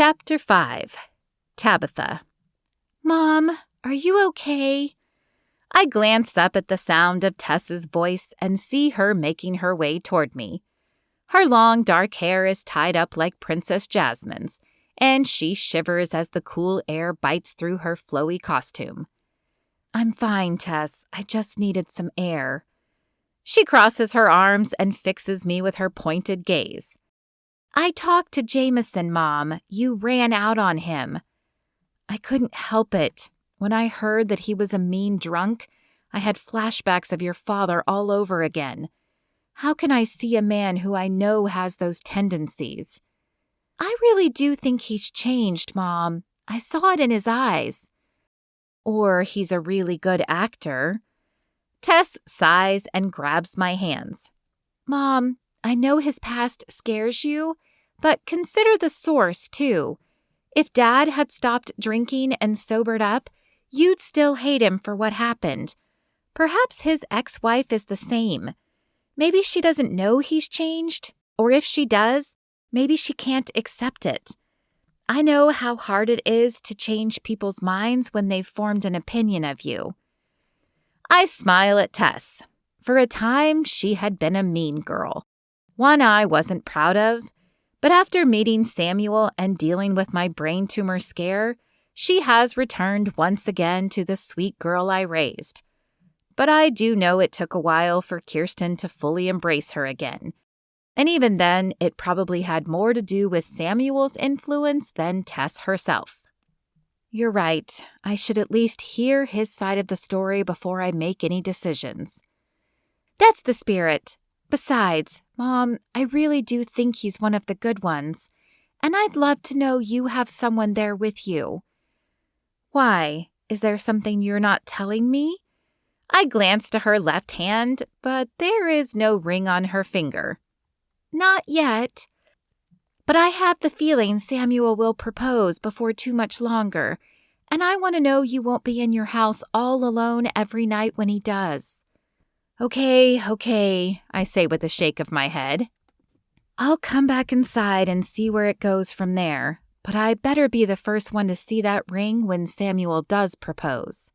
Chapter 5. Tabitha. Mom, are you okay? I glance up at the sound of Tess's voice and see her making her way toward me. Her long dark hair is tied up like Princess Jasmine's, and she shivers as the cool air bites through her flowy costume. I'm fine, Tess. I just needed some air. She crosses her arms and fixes me with her pointed gaze. I talked to Jameson, Mom. You ran out on him. I couldn't help it. When I heard that he was a mean drunk, I had flashbacks of your father all over again. How can I see a man who I know has those tendencies? I really do think he's changed, Mom. I saw it in his eyes. Or he's a really good actor. Tess sighs and grabs my hands. Mom, I know his past scares you, but consider the source, too. If Dad had stopped drinking and sobered up, you'd still hate him for what happened. Perhaps his ex-wife is the same. Maybe she doesn't know he's changed, or if she does, maybe she can't accept it. I know how hard it is to change people's minds when they've formed an opinion of you. I smile at Tess. For a time, she had been a mean girl, one I wasn't proud of, but after meeting Samuel and dealing with my brain tumor scare, she has returned once again to the sweet girl I raised. But I do know it took a while for Kirsten to fully embrace her again. And even then, it probably had more to do with Samuel's influence than Tess herself. You're right. I should at least hear his side of the story before I make any decisions. That's the spirit. Besides, Mom, I really do think he's one of the good ones. And I'd love to know you have someone there with you. Why? Is there something you're not telling me? I glance to her left hand, but there is no ring on her finger. Not yet. But I have the feeling Samuel will propose before too much longer, and I want to know you won't be in your house all alone every night when he does. Okay, I say with a shake of my head. I'll come back inside and see where it goes from there, but I better be the first one to see that ring when Samuel does propose.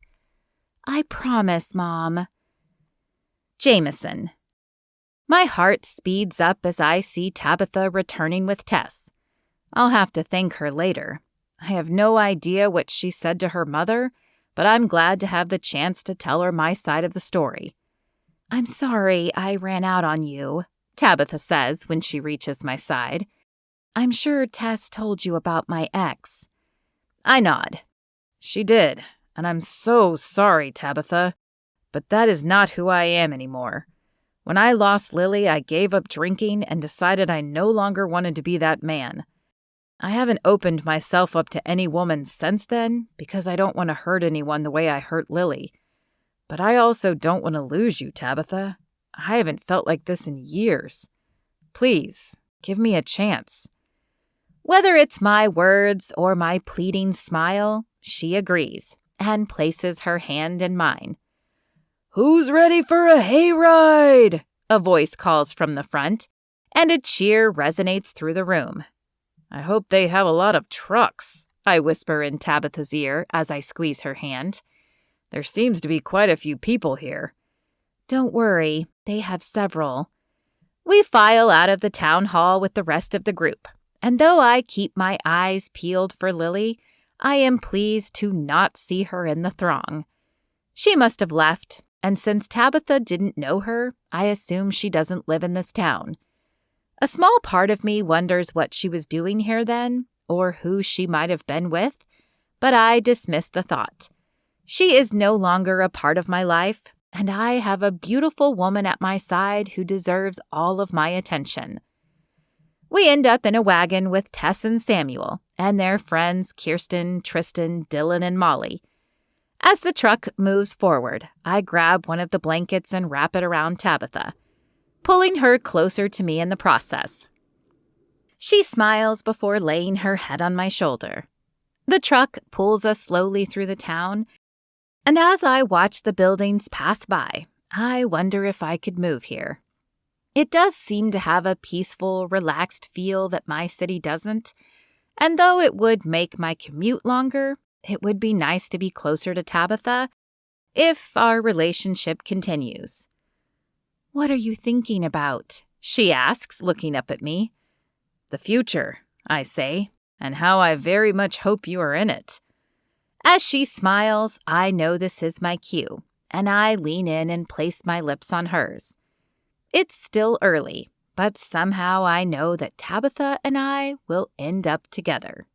I promise, Mom. Jameson. My heart speeds up as I see Tabitha returning with Tess. I'll have to thank her later. I have no idea what she said to her mother, but I'm glad to have the chance to tell her my side of the story. I'm sorry I ran out on you, Tabitha says when she reaches my side. I'm sure Tess told you about my ex. I nod. She did. And I'm so sorry, Tabitha, but that is not who I am anymore. When I lost Lily, I gave up drinking and decided I no longer wanted to be that man. I haven't opened myself up to any woman since then because I don't want to hurt anyone the way I hurt Lily. But I also don't want to lose you, Tabitha. I haven't felt like this in years. Please, give me a chance. Whether it's my words or my pleading smile, she agrees and places her hand in mine. Who's ready for a hayride? A voice calls from the front, and a cheer resonates through the room. I hope they have a lot of trucks, I whisper in Tabitha's ear as I squeeze her hand. There seems to be quite a few people here. Don't worry, they have several. We file out of the town hall with the rest of the group, and though I keep my eyes peeled for Lily, I am pleased to not see her in the throng. She must have left, and since Tabitha didn't know her, I assume she doesn't live in this town. A small part of me wonders what she was doing here then, or who she might have been with, but I dismiss the thought. She is no longer a part of my life, and I have a beautiful woman at my side who deserves all of my attention. We end up in a wagon with Tess and Samuel and their friends Kirsten, Tristan, Dillon, and Molly. As the truck moves forward, I grab one of the blankets and wrap it around Tabitha, pulling her closer to me in the process. She smiles before laying her head on my shoulder. The truck pulls us slowly through the town, and as I watch the buildings pass by, I wonder if I could move here. It does seem to have a peaceful, relaxed feel that my city doesn't, And though it would make my commute longer, it would be nice to be closer to Tabitha if our relationship continues. "What are you thinking about?" she asks, looking up at me. "The future," I say, "and how I very much hope you are in it." As she smiles, I know this is my cue, and I lean in and place my lips on hers. It's still early, but somehow I know that Tabitha and I will end up together.